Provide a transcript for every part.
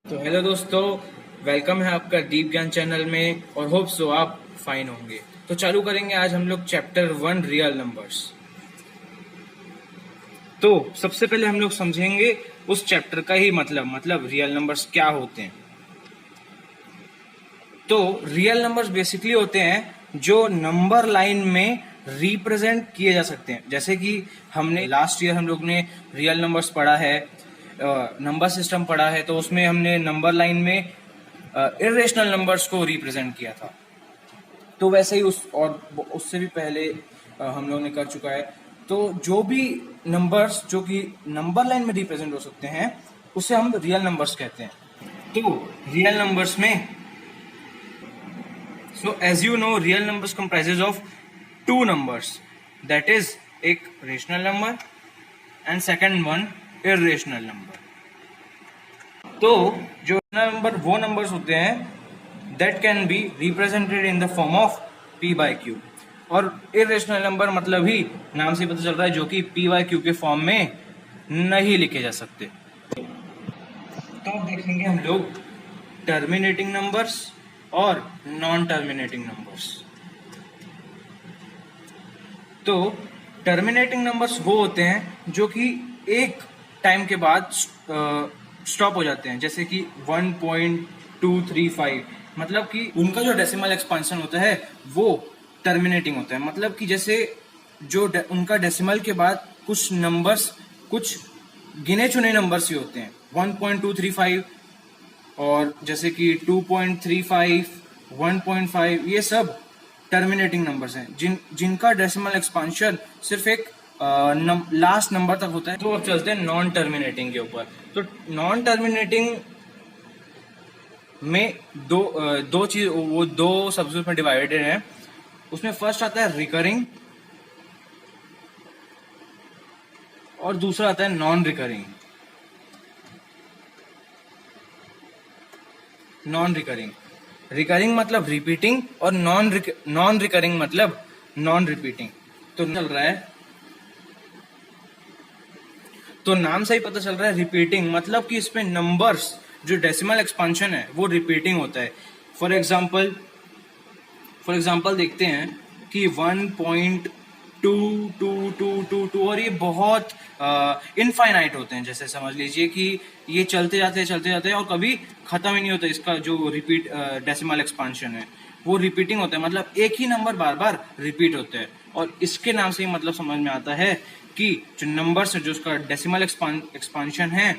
तो हेलो दोस्तों, वेलकम है आपका दीप ज्ञान चैनल में और होप सो आप फाइन होंगे। तो चालू करेंगे आज हम लोग चैप्टर 1 रियल नंबर्स। तो सबसे पहले हम लोग समझेंगे उस चैप्टर का ही मतलब रियल नंबर्स क्या होते हैं। तो रियल नंबर्स बेसिकली होते हैं जो नंबर लाइन में रिप्रेजेंट किए जा सकते हैं। जैसे कि हमने लास्ट ईयर हम लोग ने रियल नंबर्स पढ़ा है, नंबर सिस्टम पढ़ा है, तो उसमें हमने नंबर लाइन में इरेशनल नंबर्स को रिप्रेजेंट किया था। तो वैसे ही उससे भी पहले हम लोगों ने कर चुका है। तो जो भी नंबर्स जो कि नंबर लाइन में रिप्रेजेंट हो सकते हैं उसे हम रियल नंबर्स कहते हैं। तो रियल नंबर्स में as you know, real numbers comprises of two numbers, that is एक rational number and second one irrational number. तो जो रेशनल नंबर वो नंबर्स होते हैं that can be represented in the form of p by Q, और irrational number मतलब ही नाम से पता चल रहा है जो कि p बाई क्यू के फॉर्म में नहीं लिखे जा सकते। तो अब देखेंगे हम लोग टर्मिनेटिंग नंबर्स और नॉन टर्मिनेटिंग नंबर्स। तो टर्मिनेटिंग नंबर्स वो होते हैं जो कि एक टाइम के बाद स्टॉप हो जाते हैं, जैसे कि 1.235, मतलब कि उनका जो डेसिमल एक्सपांशन होता है वो टर्मिनेटिंग होता है। मतलब कि जैसे जो उनका डेसिमल के बाद कुछ नंबर्स, कुछ गिने चुने नंबर्स ही होते हैं, 1.235 और जैसे कि 2.35, 1.5, ये सब टर्मिनेटिंग नंबर्स हैं जिनका डेसिमल एक्सपांशन सिर्फ एक लास्ट नंबर तक होता है। तो अब चलते हैं नॉन टर्मिनेटिंग के ऊपर। तो नॉन टर्मिनेटिंग में दो चीज, वो दो सबग्रुप में डिवाइडेड है। उसमें फर्स्ट आता है रिकरिंग और दूसरा आता है non recurring. Non recurring, recurring मतलब रिपीटिंग और नॉन रिकरिंग मतलब नॉन रिपीटिंग। तो चल रहा है, तो नाम से ही पता चल रहा है रिपीटिंग मतलब कि इसमें नंबर्स जो डेसिमल एक्सपांशन है वो रिपीटिंग होता है। फॉर एग्जांपल देखते हैं कि 1.2222 और ये बहुत इनफाइनाइट होते हैं। जैसे समझ लीजिए कि ये चलते जाते हैं और कभी खत्म ही नहीं होता। इसका जो रिपीट डेसिमल एक्सपांशन है वो रिपीटिंग होता है, मतलब एक ही नंबर बार बार रिपीट होता है। और इसके नाम से ही मतलब समझ में आता है कि जो नंबर्स जो उसका डेसिमल एक्सपांशन है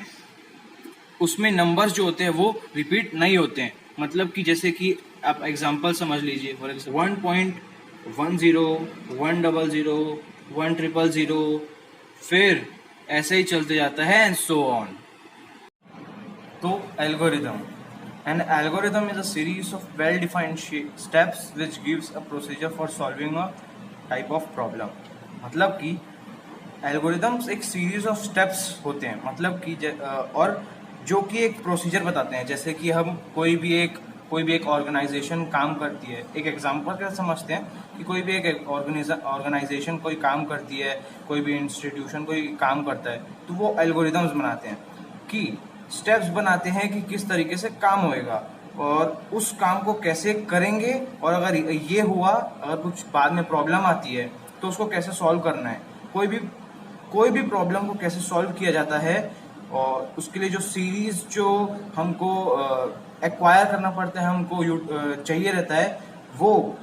उसमें नंबर्स जो होते हैं वो रिपीट नहीं होते हैं। मतलब कि जैसे कि आप एग्जांपल समझ लीजिए, फॉर एग्जांपल 1.10, 100, 100, फिर ऐसे ही चलते जाता है एंड सो ऑन। तो algorithm, N algorithm is a series of well defined steps which gives a procedure for solving a type of problem. मतलब कि एल्गोरिदम्स एक सीरीज ऑफ स्टेप्स होते हैं, मतलब कि और जो कि एक प्रोसीजर बताते हैं। जैसे कि हम कोई भी एक ऑर्गेनाइजेशन काम करती है, एक एग्जांपल के समझते हैं कि कोई भी एक ऑर्गेनाइजेशन कोई काम करती है, कोई भी इंस्टीट्यूशन कोई काम करता है, तो वो एल्गोरिदम्स बनाते हैं कि स्टेप्स बनाते हैं कि किस तरीके से काम होएगा और उस काम को कैसे करेंगे, और अगर ये हुआ, अगर कुछ बाद में प्रॉब्लम आती है तो उसको कैसे सॉल्व करना है। कोई भी प्रॉब्लम को कैसे सॉल्व किया जाता है, और उसके लिए जो सीरीज जो हमको एक्वायर करना पड़ता है, हमको चाहिए रहता है, वो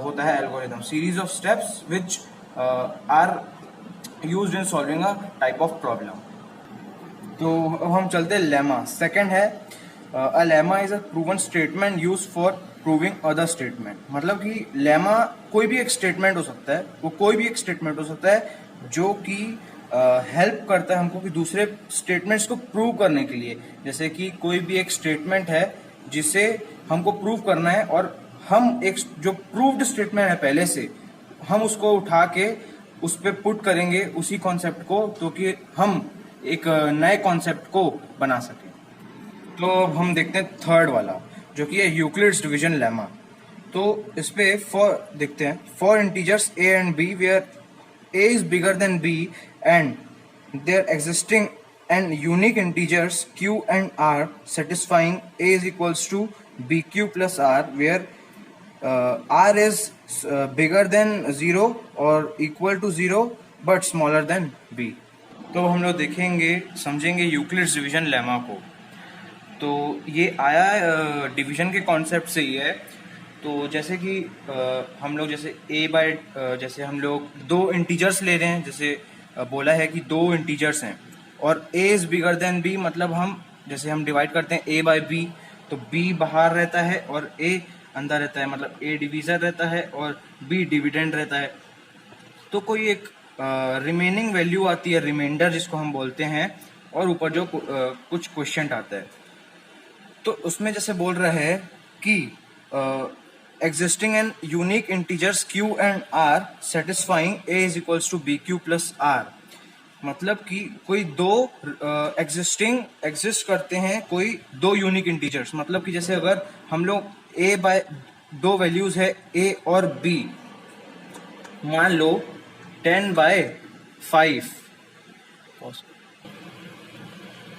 होता है algorithm, series of steps which are used in solving a type of problem. तो अब हम चलते हैं लेमा। सेकंड है a lemma is a proven statement used for proving other statement. मतलब कि लेमा कोई भी एक स्टेटमेंट हो सकता है, वो कोई भी एक स्टेटमेंट हो सकता है जो कि हेल्प करता है हमको कि दूसरे स्टेटमेंट्स को प्रूव करने के लिए। जैसे कि कोई भी एक स्टेटमेंट है जिसे हमको प्रूव करना है, और हम एक जो प्रूव्ड स्टेटमेंट है पहले से, हम उसको उठा के उस पर पुट करेंगे उसी कॉन्सेप्ट को, तो कि हम एक नए कॉन्सेप्ट को बना सकें। तो हम देखते हैं थर्ड वाला जो कि है यूक्लिड्स डिवीजन लेमा। तो इस पे फॉर देखते हैं, for integers a and b where a is bigger than b and there existing and unique integers q and r satisfying a is equals to bq plus r, where r is bigger than 0 or equal to 0 but smaller than b। तो हम लोग देखेंगे, समझेंगे Euclid's division lemma को। तो ये आया division के कॉन्सेप्ट से ही है। तो जैसे कि हम लोग जैसे a बाय जैसे हम लोग दो इंटीजर्स ले रहे हैं, जैसे बोला है कि दो इंटीजर्स हैं और a is bigger than b, मतलब हम जैसे हम डिवाइड करते हैं a बाय b, तो b बाहर रहता है और a अंदर रहता है, मतलब a डिवीजर रहता है और b डिविडेंड रहता है। तो कोई एक रिमेनिंग वैल्यू आती है, रिमाइंडर जिसको हम बोलते हैं, और ऊपर जो कुछ क्वेश्चन आता है। तो उसमें जैसे बोल रहा है कि existing and unique integers q and r satisfying a is equals to bq plus r, मतलब कि कोई दो एग्जिस्ट करते हैं कोई दो यूनिक इंटीजर्स, मतलब कि जैसे अगर हम लोग a बाय दो वैल्यूज है a और b, मान लो 10/5,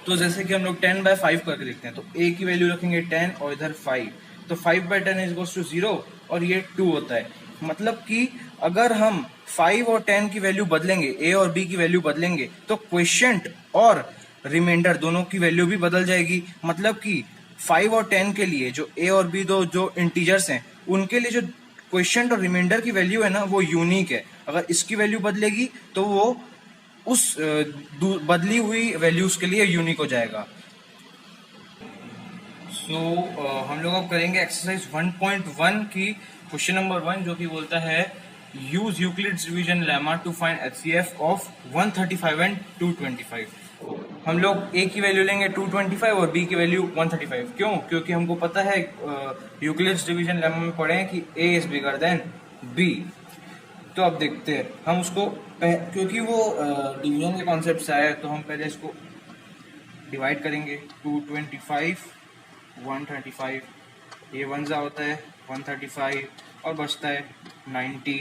तो जैसे कि हम लोग 10/5 करके देखते हैं, तो a की वैल्यू रखेंगे 10 और इधर 5, तो 5/10 इज इक्वल्स टू 0 और ये 2 होता है। मतलब कि अगर हम 5 और 10 की वैल्यू बदलेंगे, a और b की वैल्यू बदलेंगे, तो क्वोशिएंट और रिमाइंडर दोनों की वैल्यू भी बदल जाएगी। मतलब कि 5 और 10 के लिए जो a और b दो जो इंटीजर्स हैं, उनके लिए जो क्वोशिएंट और रिमाइंडर की वैल्यू है ना, वो यूनिक है। अगर इसकी वैल्यू बदलेगी तो वो उस बदली हुई वैल्यूज के लिए यूनिक हो जाएगा। हम लोग अब करेंगे एक्सरसाइज 1.1 की क्वेश्चन नंबर 1, जो कि बोलता है use Euclid's division lemma to find HCF of 135 and 225। हम लोग a की वैल्यू लेंगे 225 और b की वैल्यू 135। क्यों? क्योंकि हमको पता है यूक्लिड्स डिवीजन लेमा में पढ़े हैं कि a is bigger than b। तो अब देखते हैं हम उसको, क्योंकि वो डिवीजन के कॉन्सेप्ट से आया है, तो हम पहले इसको डिवाइड करेंगे। 225 135, ये 1 जा होता है 135 और बचता है 90।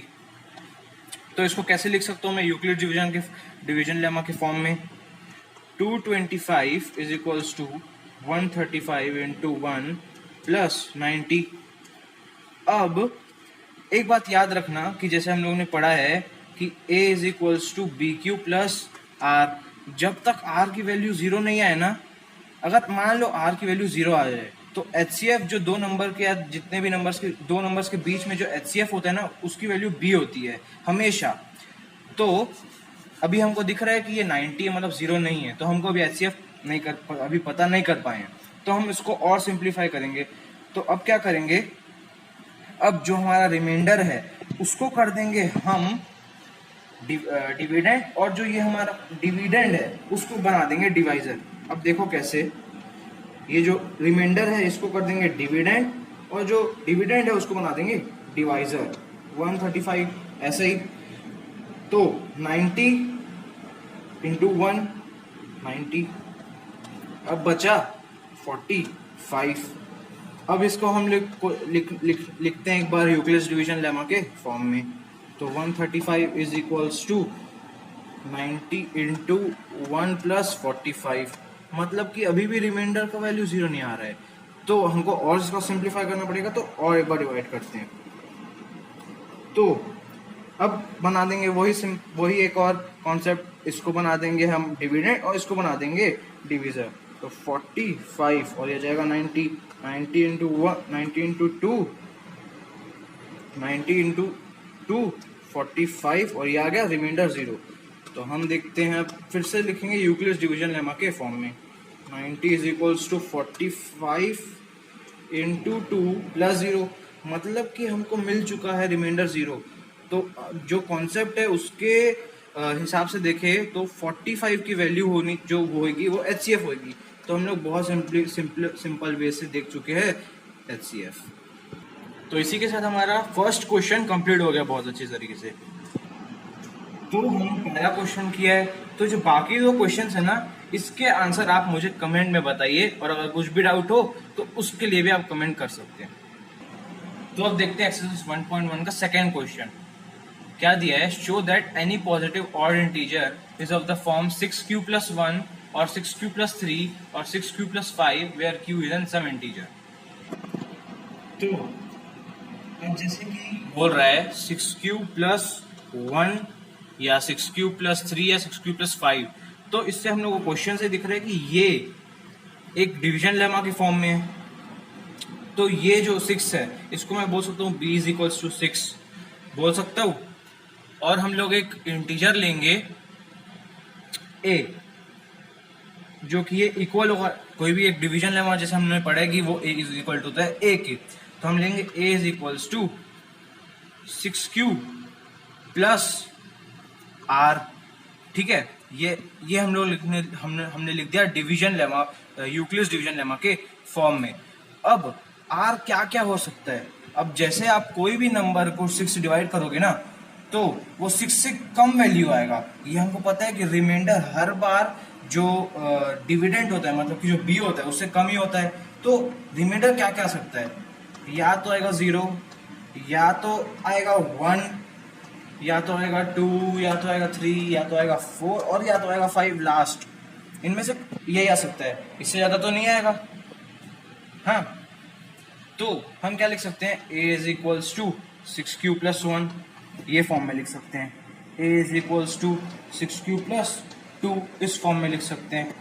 तो इसको कैसे लिख सकता हूँ मैं यूक्लिड डिवीजन लेमा के फॉर्म में? 225 is equals to 135 into 1 plus 90। अब एक बात याद रखना कि जैसे हम लोगों ने पढ़ा है कि a is equals to B Q plus r, जब तक r की वैल्यू 0 नहीं आए ना, अगर मान लो r की वैल्यू 0 आ जाए, तो HCF जो दो नंबर के या जितने भी नंबर्स के दो नंबर्स के बीच में जो HCF होता है ना, उसकी वैल्यू b होती है हमेशा। तो अभी हमको दिख रहा है कि ये 90 है, मतलब 0 नहीं है, तो हमको अभी HCF अभी पता नहीं कर पाए हैं, तो हम इसको और सिंप्लीफाई करेंगे। तो अब क्या करेंगे, अब जो हमारा रिमाइंडर है उसको कर देंगे हम डिविडेंड, और जो ये हमारा डिविडेंड है उसको बना देंगे डिवाइजर। अब देखो कैसे, ये जो रिमाइंडर है इसको कर देंगे डिविडेंड, और जो डिविडेंड है उसको बना देंगे डिवाइजर 135, ऐसे ही। तो 90 इंटू 1 90, अब बचा 45। अब इसको हम लिखते हैं एक बार यूक्लिड्स डिवीजन लेमा के फॉर्म में। तो 135 is equals to 90 into 1 plus 45, मतलब कि अभी भी रिमाइंडर का वैल्यू 0 नहीं आ रहा है, तो हमको और इसको सिंप्लीफाई करना पड़ेगा। तो और एक बार डिवाइड करते हैं, तो अब बना देंगे वही एक और कॉन्सेप्ट, इसको बना देंगे हम डिविडेंड और इसको बना देंगे डिविजर। तो 45 और ये जाएगा 90, 90 इंटू 1 90 इंटू 2 90 इंटू 2 45, और ये आ गया रिमाइंडर 0। तो हम देखते हैं, फिर से लिखेंगे यूक्लिड्स डिवीजन लेमा के फॉर्म में। 90 is equals to 45 into 2 plus 0, मतलब कि हमको मिल चुका है रिमाइंडर 0। तो जो कॉन्सेप्ट है उसके हिसाब से देखें तो 45 की वैल्यू होनी जो होगी वो HCF होगी। तो हम लोग बहुत सिंपल वे से देख चुके हैं HCF। तो इसी के साथ हमारा फर्स्ट क्वेश्चन कंप्लीट हो गया बहुत अच्छी तरीके से। तो हम पहला क्वेश्चन किया है, तो जो बाकी दो क्वेश्चन है ना, इसके आंसर आप मुझे कमेंट में बताइए, और अगर कुछ भी डाउट हो तो उसके लिए भी आप कमेंट कर सकते हैं। तो अब देखते हैं एक्सरसाइज 1.1 का सेकेंड क्वेश्चन क्या दिया है। Show that any positive odd integer is of the form 6q plus 1 और 6q plus 3 और 6q plus 5 where q is an some integer। तो अब जैसे कि बोल रहा है 6q plus 1 या 6q plus 3 या 6q plus 5, तो इससे हम लोग को क्वेश्चन से दिख रहा है कि ये एक डिवीजन लेमा के फॉर्म में है। तो ये जो 6 है इसको मैं बोल सकता हूँ b इज इक्वल्स टू 6 बोल सकता हूँ। और हम लोग एक इंटीजर लेंगे a जो कि ये इक्वल होगा कोई भी एक डिवीजन लेमा, जैसे हमने पढ़ा है कि वो a इज इक्वल टू होता है a के। तो हम लेंगे a is equals to 6q plus r। ठीक है, ये हम लोग हमने लिख दिया division lemma, Euclid's division lemma के फॉर्म में। अब r क्या क्या हो सकता है? अब जैसे आप कोई भी नंबर को 6 से डिवाइड करोगे ना, तो वो 6 से कम वैल्यू आएगा। ये हमको पता है कि रिमाइंडर हर बार जो डिविडेंड होता है, मतलब कि जो b होता है उससे कम ही होता है। तो रिमाइंडर क्या क्या आ सकता है? या तो आएगा 0, या तो आएगा 1, या तो आएगा 2, या तो आएगा 3, या तो आएगा 4 और या तो आएगा 5 लास्ट। इनमें से यही आ सकता है, इससे ज्यादा तो नहीं आएगा। हाँ, तो हम क्या लिख सकते हैं? a is equals to 6q plus 1, ये फॉर्म में लिख सकते हैं। a is equals to 6q plus 2 इस फॉर्म में लिख सकते हैं।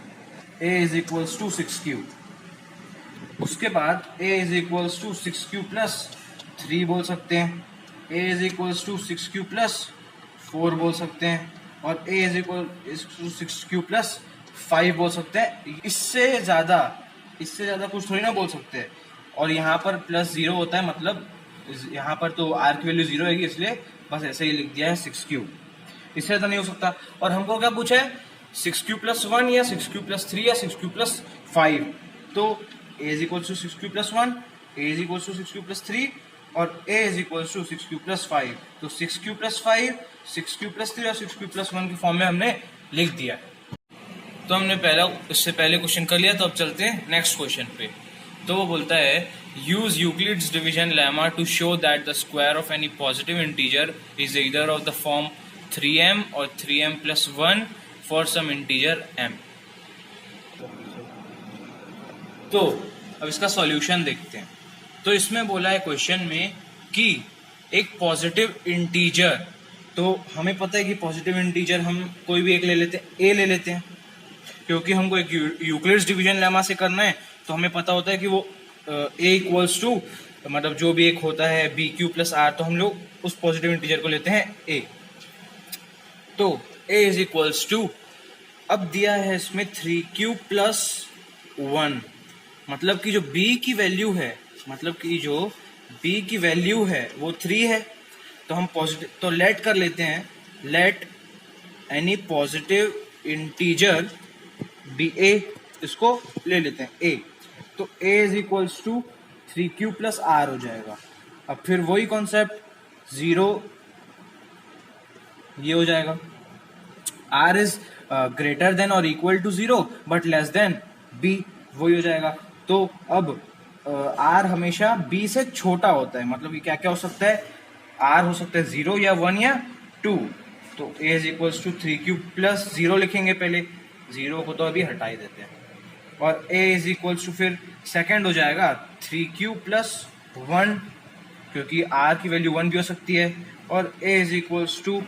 a is equals to 6q। उसके बाद a is equals to 6q plus 3 बोल सकते हैं। a is equals to 6q plus 4 बोल सकते हैं। और a is equal to 6q plus 5 बोल सकते हैं। इससे ज्यादा कुछ थोड़ी ना बोल सकते हैं। और यहाँ पर प्लस 0 होता है, मतलब यहाँ पर तो r की वैल्यू 0 आएगी, इसलिए बस ऐसे ही लिख दिया है 6q। इससे ज्यादा नहीं हो सकता। और हमको क्या पूछा है? 6q प्लस 1 या 6q प्लस 3 या 6q प्लस 5। तो a is equal to 6q plus 1, a is equal to 6q plus 3 और a is equal to 6q plus 5। तो 6q प्लस 5, 6q प्लस 3 और 6q प्लस 1 की फॉर्म में हमने लिख दिया। तो हमने इससे पहले क्वेश्चन कर लिया। तो अब चलते हैं नेक्स्ट क्वेश्चन पे। तो वो बोलता है use Euclid's division lemma to show that the square of any positive integer is either of the form 3m और 3m plus 1 for some integer m। तो अब इसका सॉल्यूशन देखते हैं। तो इसमें बोला है क्वेश्चन में कि एक पॉजिटिव इंटीजर, तो हमें पता है कि पॉजिटिव इंटीजर हम कोई भी एक ले लेते हैं, a ले लेते हैं, क्योंकि हमको एक यूक्लिड्स डिवीजन लेमा से करना है। तो हमें पता होता है कि वो a इक्वल्स टू, मतलब जो भी एक होता है bq प्लस r, तो हम लोग उस पॉजिटिव इंटीजर को लेते हैं a। तो a इज इक्वल्स टू, अब दिया है इसमें 3q प्लस 1, मतलब कि जो b की वैल्यू है, वो 3 है। तो हम पॉजिटिव, तो लेट कर लेते हैं, let any positive integer be a, इसको ले लेते हैं a। तो a is equals to 3q plus r हो जाएगा। अब फिर वही कॉन्सेप्ट, 0 ये हो जाएगा, r इज ग्रेटर देन और equal to 0 but less than b, वही हो जाएगा। तो अब r हमेशा b से छोटा होता है, मतलब ये क्या क्या हो सकता है? r हो सकता है 0 या 1 या 2। तो a is equals to 3q plus 0 लिखेंगे पहले, 0 को तो अभी हटा ही देते हैं। और a इज इक्वल्स टू फिर सेकेंड हो जाएगा 3q प्लस 1, क्योंकि r की वैल्यू 1 भी हो सकती है। और a is equals to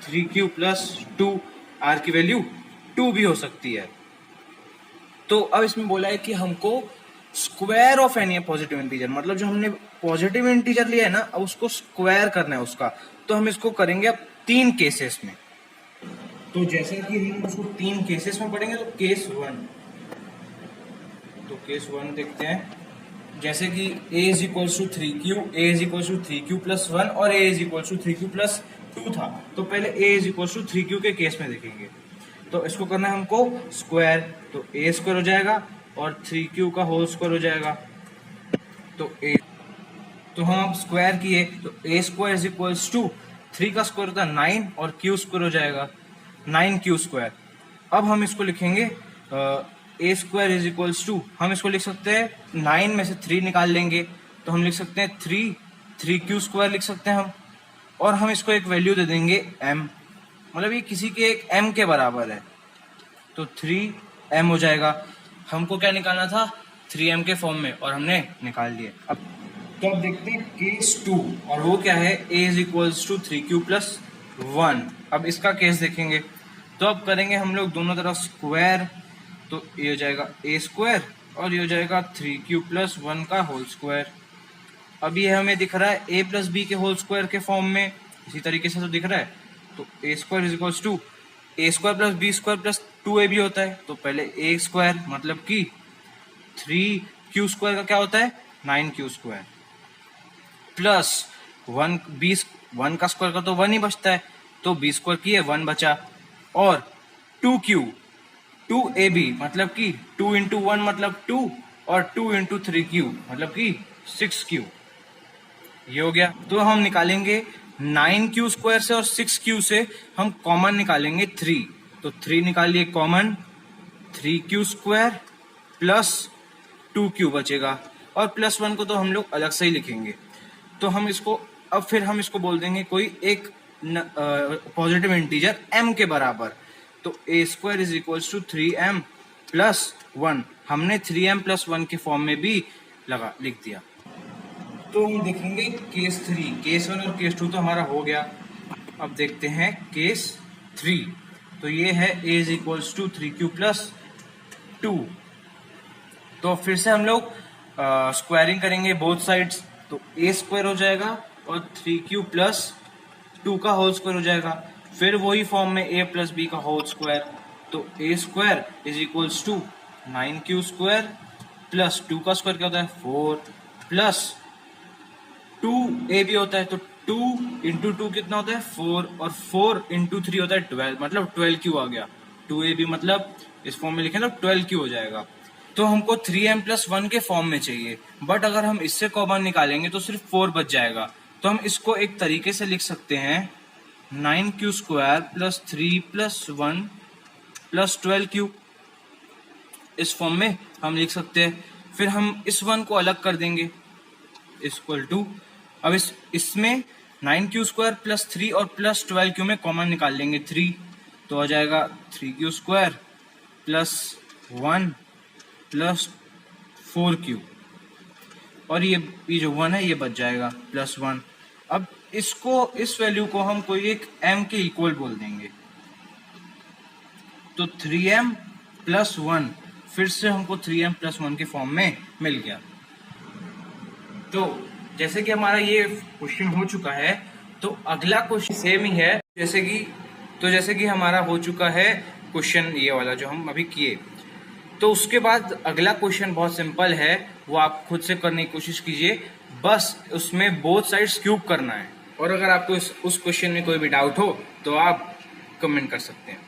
3q plus 2, r की वैल्यू 2 भी हो सकती है। तो अब इसमें बोला है कि हमको square of any positive integer, मतलब जो हमने पॉजिटिव इंटीजर लिया है ना, अब उसको स्क्वायर करना है उसका। तो हम इसको करेंगे अब 3 केसेस में। तो जैसे कि हम उसको 3 केसेस में पढ़ेंगे। तो केस 1 देखते हैं। जैसे कि a is equals to 3q, a is equals to 3q plus 1 और a is equals to 3q plus 2 था। तो पहले a is equals to 3q के केस में देखेंगे। तो इसको करना है हमको स्क्वायर, तो a स्क्वायर हो जाएगा और 3q का होल स्क्वायर हो जाएगा। तो हम अब स्क्वायर किए, तो a square is equals to 3 का स्क्वायर होता है 9 और q स्क्वायर हो जाएगा 9q स्क्वायर। अब हम इसको लिखेंगे a square is equals to, हम इसको लिख सकते हैं 9 में से 3 निकाल लेंगे तो हम लिख सकते हैं 3q स्क्वायर लिख सकते हैं हम। और हम इसको एक वैल्यू दे देंगे m, मतलब ये किसी के एक m के बराबर है। तो 3 m हो जाएगा। हमको क्या निकालना था, 3m के फॉर्म में, और हमने निकाल लिया। अब तो अब देखते हैं केस 2, और वो क्या है, a is equals to 3q plus 1। अब इसका केस देखेंगे, तो अब करेंगे हम लोग दोनों तरफ स्क्वायर, तो ये हो जाएगा a स्क्वायर और ये हो जाएगा 3q प्लस 1 का होल स्क्वायर। अब ये हमें दिख रहा है a प्लस बी के होल स्क्वायर के फॉर्म में, इसी तरीके से तो दिख रहा है। तो a square is equals to a square plus B square plus 2ab होता है। तो पहले a स्क्वायर मतलब कि 3q स्क्वायर का क्या होता है, 9q स्क्वायर, प्लस 1 का स्क्वायर का तो 1 ही बचता है, तो b स्क्वायर की है 1 बचा, और 2ab मतलब कि 2 इंटू 1 मतलब 2, और 2 इंटू 3q मतलब कि 6q, ये हो गया। तो हम निकालेंगे 9q स्क्वायर से और 6q से हम कॉमन निकालेंगे 3, तो 3 निकालिए common, 3q square plus 2q बचेगा, और प्लस 1 को तो हम लोग अलग से ही लिखेंगे। तो हम इसको अब फिर हम इसको बोल देंगे कोई एक पॉजिटिव इंटीजर m के बराबर, तो a square is equals to 3m plus 1, हमने 3m प्लस 1 के फॉर्म में भी लिख दिया। तो हम देखेंगे केस 3, केस 1 और केस 2 तो हमारा हो गया। अब देखते हैं केस 3, तो ये है a is equals to 3q plus 2। तो फिर से हम लोग स्क्वायरिंग करेंगे बोथ साइड्स, तो a स्क्वायर हो जाएगा और 3q प्लस 2 का होल स्क्वायर हो जाएगा। फिर वही फॉर्म में a प्लस बी का होल स्क्वायर, तो a square is equals to 9q square plus 2 का स्क्वायर क्या होता है 4, प्लस 2ab होता है, तो 2 इंटू 2 कितना होता है 4, और 4 इंटू 3 होता है 12, मतलब 12q आ गया। 2ab मतलब इस फॉर्म में लिखें तो 12q हो जाएगा। तो हमको 3m प्लस 1 के फॉर्म में चाहिए, बट अगर हम इससे कॉमन निकालेंगे तो सिर्फ 4 बच जाएगा। तो हम इसको एक तरीके से लिख सकते हैं 9q square plus 3 plus 1 plus 12q, इस फॉर्म में हम लिख सकते हैं। फिर हम इस 1 को अलग कर देंगे, इक्वल टू, अब इसमें 9q स्क्वायर प्लस 3 और प्लस 12q में कॉमन निकाल लेंगे 3, तो आ जाएगा 3q square plus 1 plus 4q, और ये जो 1 है ये बच जाएगा प्लस 1। अब इस वैल्यू को हम कोई एक m के इक्वल बोल देंगे, तो 3m प्लस 1, फिर से हमको 3m प्लस 1 के फॉर्म में मिल गया। तो जैसे कि हमारा ये क्वेश्चन हो चुका है, तो अगला क्वेश्चन सेम ही है, जैसे कि हमारा हो चुका है क्वेश्चन ये वाला जो हम अभी किए। तो उसके बाद अगला क्वेश्चन बहुत सिंपल है, वो आप खुद से करने की कोशिश कीजिए, बस उसमें बोथ साइड्स क्यूब करना है। और अगर आपको उस क्वेश्चन में कोई भी डाउट हो तो आप कमेंट कर सकते हैं।